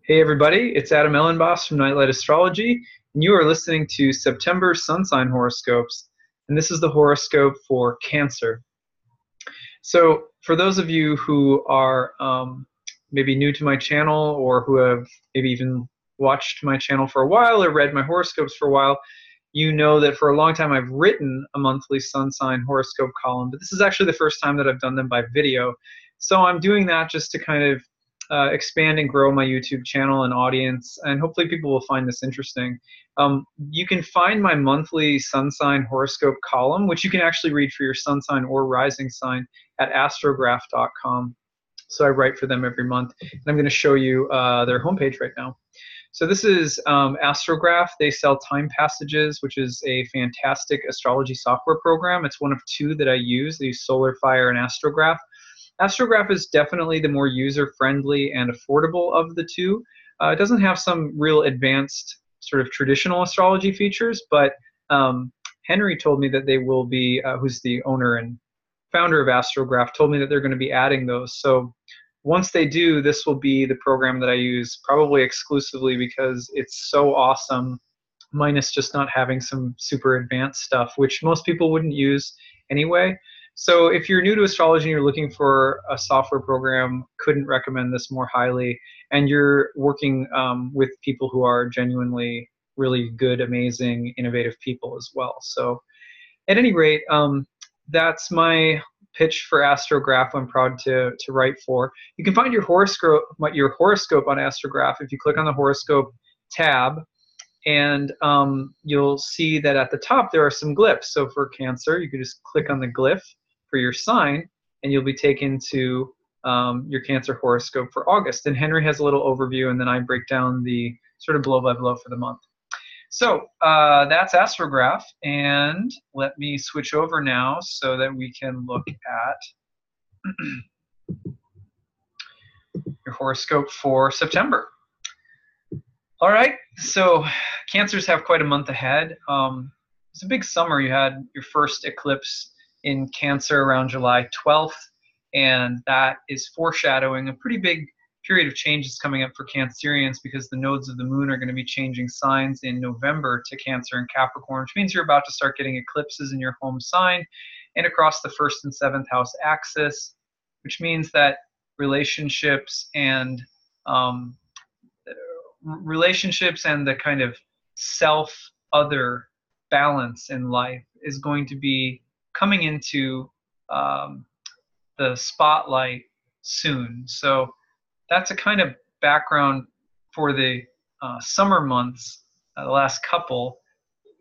Hey everybody, it's Adam Elenbaas from Nightlight Astrology, and you are listening to September Sun Sign Horoscopes, and this is the horoscope for Cancer. So for those of you who are maybe new to my channel or who have maybe even watched my channel for a while or read my horoscopes for a while, you know that for a long time I've written a monthly sun sign horoscope column, but this is actually the first time that I've done them by video. So I'm doing that just to kind of expand and grow my YouTube channel and audience, and hopefully people will find this interesting. You can find my monthly sun sign horoscope column, which you can actually read for your sun sign or rising sign, at astrograph.com. So I write for them every month, and I'm going to show you their homepage right now. So this is Astrograph. They sell Time Passages, which is a fantastic astrology software program. It's one of two that I use. They use Solar Fire and Astrograph. Astrograph is definitely the more user-friendly and affordable of the two. It doesn't have some real advanced sort of traditional astrology features, but Henry told me that they will be, who's the owner and founder of Astrograph, told me that they're going to be adding those. So once they do, this will be the program that I use probably exclusively because it's so awesome, minus just not having some super advanced stuff, which most people wouldn't use anyway. So if you're new to astrology and you're looking for a software program, couldn't recommend this more highly. And you're working with people who are genuinely really good, amazing, innovative people as well. So at any rate, that's my pitch for Astrograph. I'm proud to write for. You can find your horoscope on Astrograph if you click on the horoscope tab, and you'll see that at the top there are some glyphs. So for Cancer, you can just click on the glyph for your sign, and you'll be taken to your Cancer horoscope for August. And Henry has a little overview, and then I break down the sort of blow by blow for the month. So that's Astrograph, and let me switch over now so that we can look at your horoscope for September. All right, so Cancers have quite a month ahead. It's a big summer. You had your first eclipse in Cancer around July 12th, and that is foreshadowing a pretty big period of change is coming up for Cancerians because the nodes of the moon are going to be changing signs in November to Cancer and Capricorn, which means you're about to start getting eclipses in your home sign and across the 1st and 7th house axis, which means that relationships and the kind of self-other balance in life is going to be coming into the spotlight soon. So that's a kind of background for the summer months, the last couple.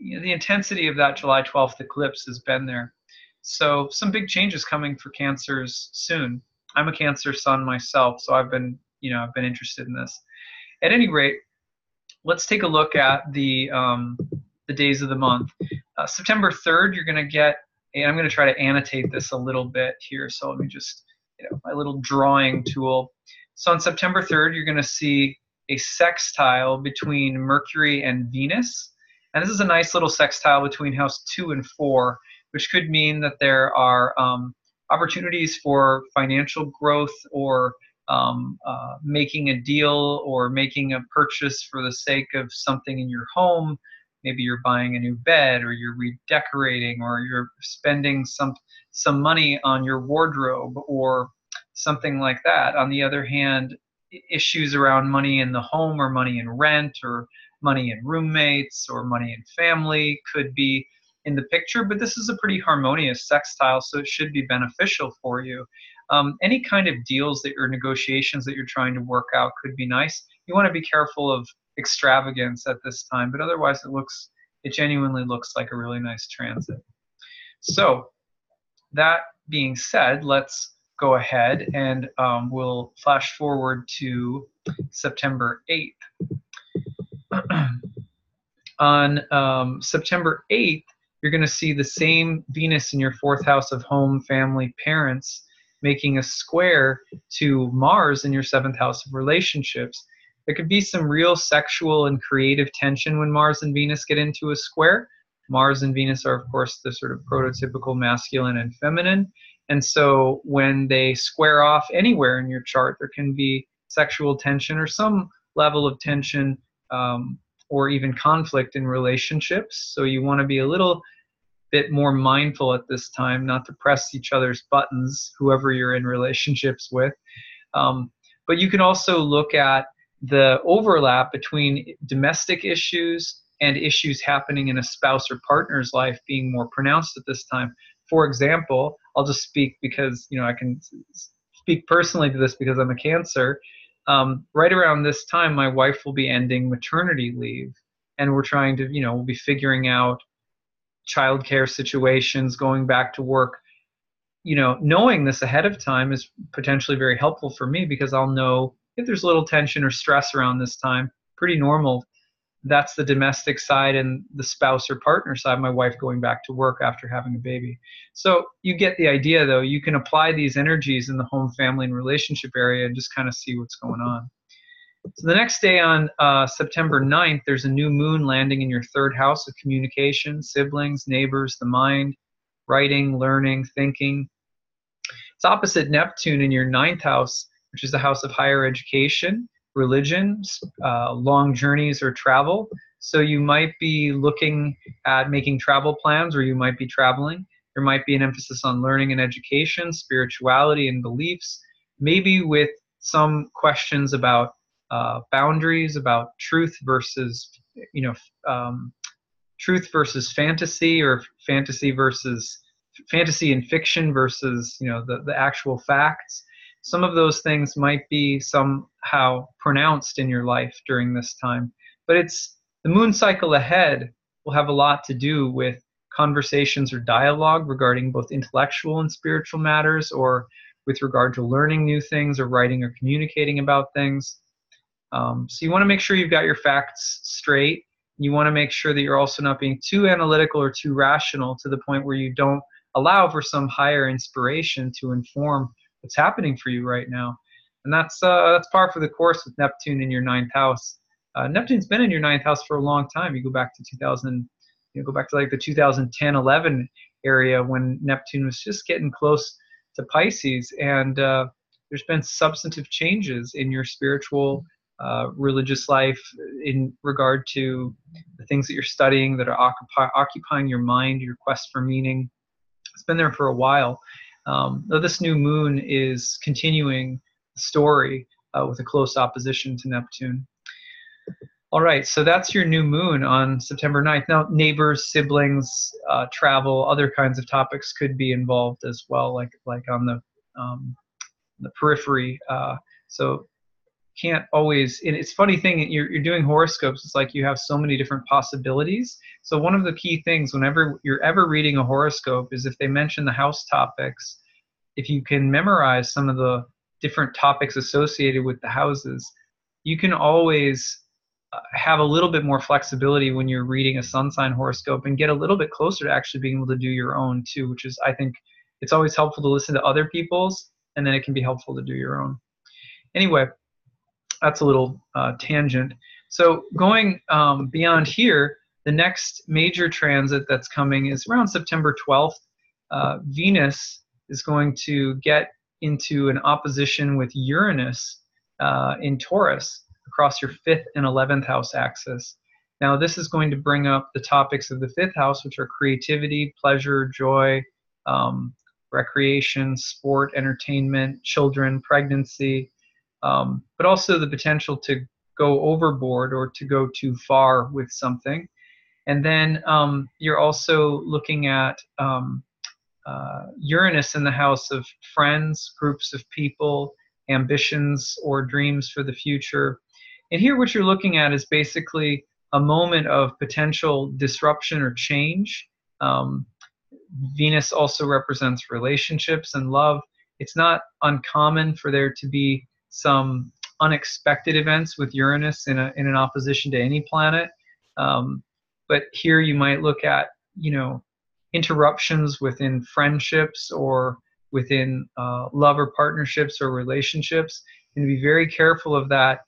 The intensity of that July 12th eclipse has been there. So some big changes coming for Cancers soon. I'm a Cancer sun myself, so I've been interested in this. At any rate, let's take a look at the days of the month. September 3rd, you're going to get, and I'm going to try to annotate this a little bit here. So let me just, my little drawing tool. So on September 3rd, you're going to see a sextile between Mercury and Venus. And this is a nice little sextile between house 2 and 4, which could mean that there are opportunities for financial growth or making a deal or making a purchase for the sake of something in your home. Maybe you're buying a new bed, or you're redecorating, or you're spending some money on your wardrobe or something like that. On the other hand, issues around money in the home or money in rent or money in roommates or money in family could be in the picture, but this is a pretty harmonious sextile, so it should be beneficial for you. Any kind of deals that your negotiations that you're trying to work out could be nice. You want to be careful of extravagance at this time, but otherwise it genuinely looks like a really nice transit. So that being said, let's go ahead and we'll flash forward to September 8th. On September 8th, you're going to see the same Venus in your 4th house of home, family, parents, making a square to Mars in your 7th house of relationships. There could be some real sexual and creative tension when Mars and Venus get into a square. Mars and Venus are, of course, the sort of prototypical masculine and feminine. And so when they square off anywhere in your chart, there can be sexual tension or some level of tension or even conflict in relationships. So you want to be a little bit more mindful at this time, not to press each other's buttons, whoever you're in relationships with. But you can also look at the overlap between domestic issues and issues happening in a spouse or partner's life being more pronounced at this time. For example, I'll just speak because, I can speak personally to this because I'm a Cancer. Right around this time, my wife will be ending maternity leave, and we're trying to, we'll be figuring out childcare situations, going back to work. Knowing this ahead of time is potentially very helpful for me because I'll know if there's a little tension or stress around this time. Pretty normal. That's the domestic side, and the spouse or partner side, my wife going back to work after having a baby. So you get the idea, though. You can apply these energies in the home, family, and relationship area and just kind of see what's going on. So the next day on September 9th, there's a new moon landing in your third house of communication, siblings, neighbors, the mind, writing, learning, thinking. It's opposite Neptune in your ninth house, which is the house of higher education, religion, long journeys or travel. So you might be looking at making travel plans, or you might be traveling. There might be an emphasis on learning and education, spirituality and beliefs, maybe with some questions about boundaries, about truth versus, truth versus fantasy, or fantasy and fiction versus, the actual facts. Some of those things might be somehow pronounced in your life during this time. But it's the moon cycle ahead will have a lot to do with conversations or dialogue regarding both intellectual and spiritual matters, or with regard to learning new things or writing or communicating about things. So you want to make sure you've got your facts straight. You want to make sure that you're also not being too analytical or too rational to the point where you don't allow for some higher inspiration to inform what's happening for you right now. And that's par for the course with Neptune in your ninth house. Neptune's been in your ninth house for a long time. You go back to 2000, go back to like the 2010-11 area when Neptune was just getting close to Pisces, and there's been substantive changes in your spiritual, religious life in regard to the things that you're studying that are occupying your mind, your quest for meaning. It's been there for a while. Though this new moon is continuing the story with a close opposition to Neptune. All right, so that's your new moon on September 9th. Now, neighbors, siblings, travel, other kinds of topics could be involved as well, like on the periphery. So can't always, and it's a funny thing, you're doing horoscopes, it's like you have so many different possibilities. So one of the key things whenever you're ever reading a horoscope is if they mention the house topics, if you can memorize some of the different topics associated with the houses, you can always have a little bit more flexibility when you're reading a sun sign horoscope and get a little bit closer to actually being able to do your own too, which is, I think, it's always helpful to listen to other people's, and then it can be helpful to do your own. Anyway, that's a little tangent. So going beyond here, the next major transit that's coming is around September 12th. Venus is going to get into an opposition with Uranus in Taurus across your 5th and 11th house axis. Now this is going to bring up the topics of the 5th house, which are creativity, pleasure, joy, recreation, sport, entertainment, children, pregnancy, but also the potential to go overboard or to go too far with something. And then you're also looking at Uranus in the house of friends, groups of people, ambitions or dreams for the future. And here what you're looking at is basically a moment of potential disruption or change. Venus also represents relationships and love. It's not uncommon for there to be some unexpected events with Uranus in an opposition to any planet. But here you might look at, interruptions within friendships or within love or partnerships or relationships, and be very careful of that,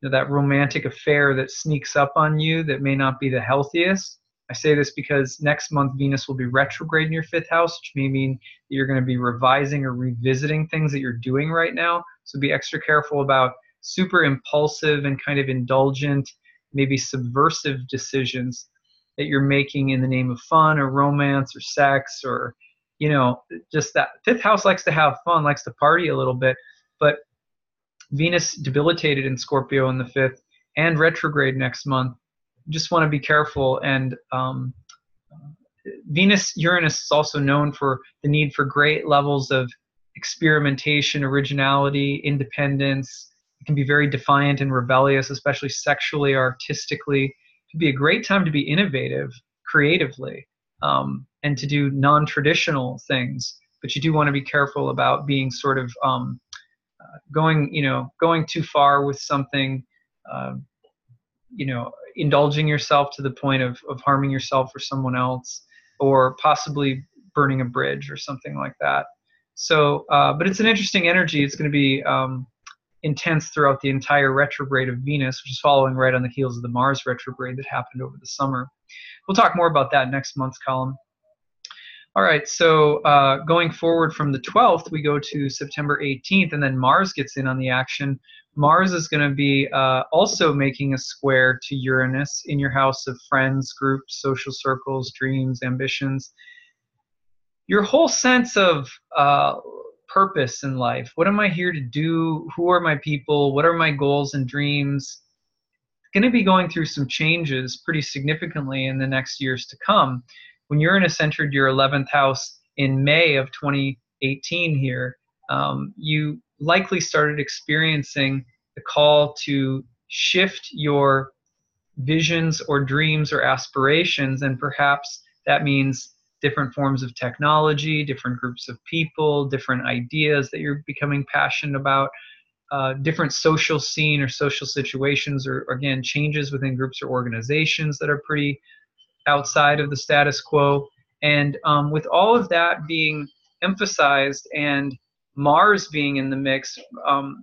that romantic affair that sneaks up on you that may not be the healthiest. I say this because next month Venus will be retrograde in your 5th house, which may mean that you're going to be revising or revisiting things that you're doing right now. So be extra careful about super impulsive and kind of indulgent, maybe subversive decisions that you're making in the name of fun or romance or sex, or, you know, just that fifth house likes to have fun, likes to party a little bit. But Venus debilitated in Scorpio in the fifth and retrograde next month. You just want to be careful. And Venus Uranus is also known for the need for great levels of experimentation, originality, independence. It can be very defiant and rebellious, especially sexually, artistically. It can be a great time to be innovative, creatively, and to do non-traditional things. But you do want to be careful about being sort of going too far with something, indulging yourself to the point of harming yourself or someone else, or possibly burning a bridge or something like that. So, but it's an interesting energy. It's going to be intense throughout the entire retrograde of Venus, which is following right on the heels of the Mars retrograde that happened over the summer. We'll talk more about that next month's column. All right, so going forward from the 12th, we go to September 18th, and then Mars gets in on the action. Mars is going to be also making a square to Uranus in your house of friends, groups, social circles, dreams, ambitions. Your whole sense of purpose in life. What am I here to do? Who are my people? What are my goals and dreams? Going to be going through some changes pretty significantly in the next years to come. When Uranus entered your 11th house in May of 2018 here, you likely started experiencing the call to shift your visions or dreams or aspirations, and perhaps that means different forms of technology, different groups of people, different ideas that you're becoming passionate about, different social scene or social situations, or again, changes within groups or organizations that are pretty outside of the status quo. And with all of that being emphasized and Mars being in the mix,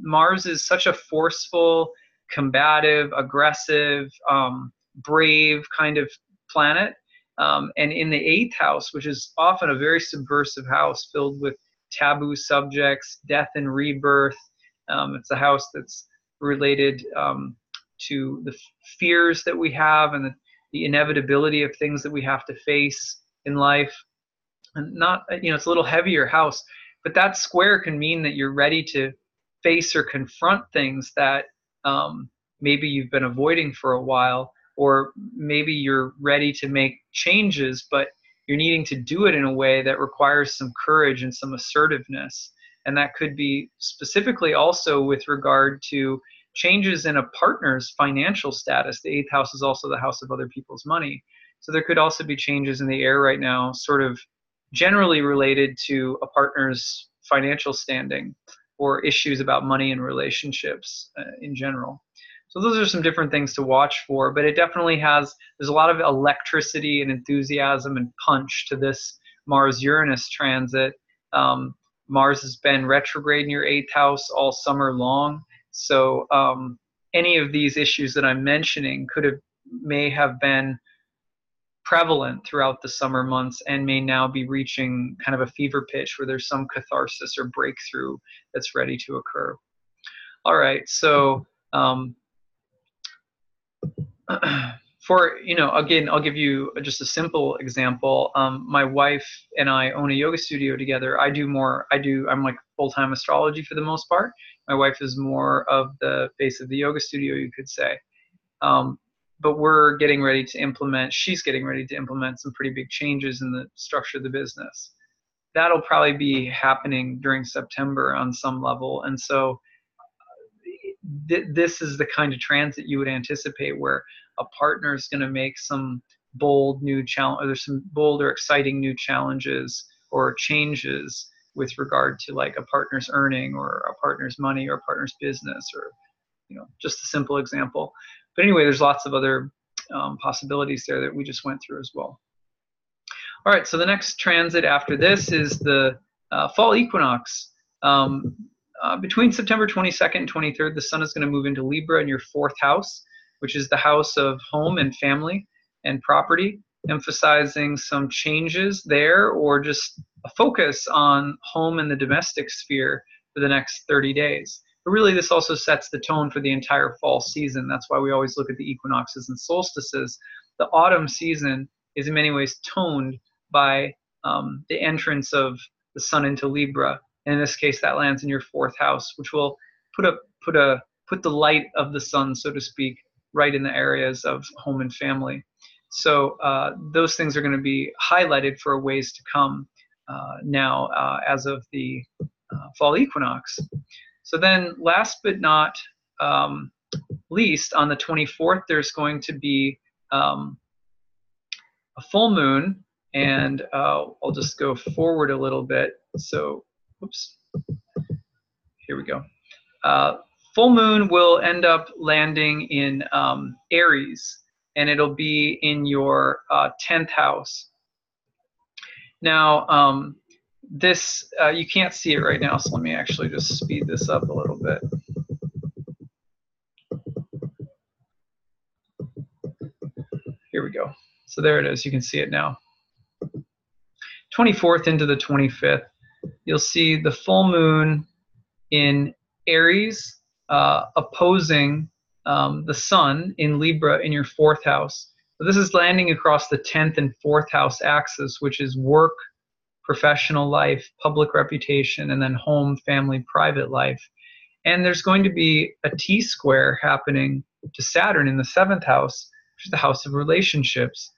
Mars is such a forceful, combative, aggressive, brave kind of planet. And in the 8th house, which is often a very subversive house filled with taboo subjects, death and rebirth, it's a house that's related to the fears that we have and the inevitability of things that we have to face in life. And not, it's a little heavier house, but that square can mean that you're ready to face or confront things that maybe you've been avoiding for a while, or maybe you're ready to make changes, but you're needing to do it in a way that requires some courage and some assertiveness. And that could be specifically also with regard to changes in a partner's financial status. The 8th house is also the house of other people's money. So there could also be changes in the air right now, sort of generally related to a partner's financial standing or issues about money and relationships in general. So those are some different things to watch for, but it definitely there's a lot of electricity and enthusiasm and punch to this Mars-Uranus transit. Mars has been retrograde in your 8th house all summer long. So any of these issues that I'm mentioning may have been prevalent throughout the summer months and may now be reaching kind of a fever pitch where there's some catharsis or breakthrough that's ready to occur. All right, so again, I'll give you just a simple example. My wife and I own a yoga studio together. I'm like full-time astrology for the most part. My wife is more of the face of the yoga studio, you could say. But she's getting ready to implement some pretty big changes in the structure of the business. That'll probably be happening during September on some level. And so this is the kind of transit you would anticipate, where a partner is going to make some bold new challenge, or there's some bold or exciting new challenges or changes with regard to like a partner's earning or a partner's money or a partner's business, or just a simple example. But anyway, there's lots of other possibilities there that we just went through as well. All right, so the next transit after this is the fall equinox. Between September 22nd and 23rd, the sun is going to move into Libra in your 4th house, which is the house of home and family and property, emphasizing some changes there, or just a focus on home and the domestic sphere for the next 30 days. But really, this also sets the tone for the entire fall season. That's why we always look at the equinoxes and solstices. The autumn season is in many ways toned by the entrance of the sun into Libra. And in this case, that lands in your 4th house, which will put the light of the sun, so to speak, right in the areas of home and family. So those things are going to be highlighted for a ways to come now as of the fall equinox. So then last but not least, on the 24th, there's going to be a full moon, and I'll just go forward a little bit. So, oops, here we go. Full moon will end up landing in Aries, and it'll be in your 10th house. Now, this, you can't see it right now, so let me actually just speed this up a little bit. Here we go. So there it is. You can see it now. 24th into the 25th, you'll see the full moon in Aries opposing the sun in Libra in your 4th house. So this is landing across the 10th and 4th house axis, which is work, professional life, public reputation, and then home, family, private life. And there's going to be a T-square happening to Saturn in the 7th house, which is the house of relationships.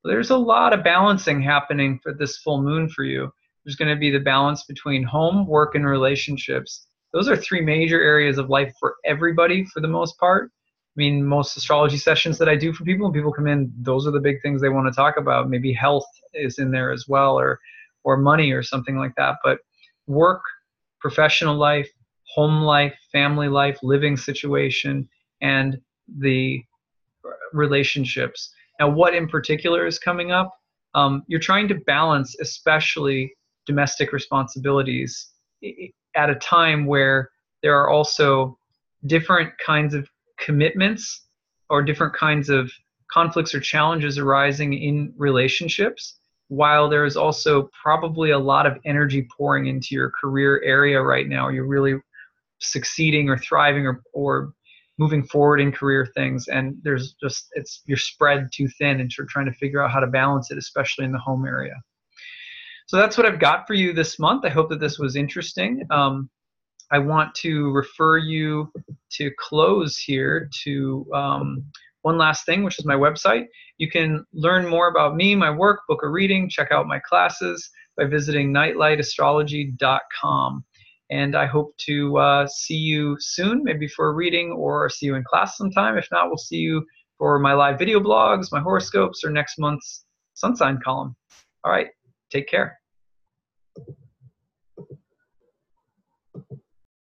There's a lot of balancing happening for this full moon for you. There's going to be the balance between home, work, and relationships. Those are 3 major areas of life for everybody for the most part. I mean, most astrology sessions that I do for people, when people come in, those are the big things they want to talk about. Maybe health is in there as well, or money or something like that. But work, professional life, home life, family life, living situation, and the relationships. Now, what in particular is coming up? You're trying to balance especially domestic responsibilities at a time where there are also different kinds of commitments or different kinds of conflicts or challenges arising in relationships, while there is also probably a lot of energy pouring into your career area right now. You're really succeeding or thriving or moving forward in career things, and there's just, you're spread too thin, and you're trying to figure out how to balance it, especially in the home area. So that's what I've got for you this month. I hope that this was interesting. I want to refer you to close here to one last thing, which is my website. You can learn more about me, my work, book a reading, check out my classes by visiting nightlightastrology.com. And I hope to see you soon, maybe for a reading, or see you in class sometime. If not, we'll see you for my live video blogs, my horoscopes, or next month's sun sign column. All right, take care.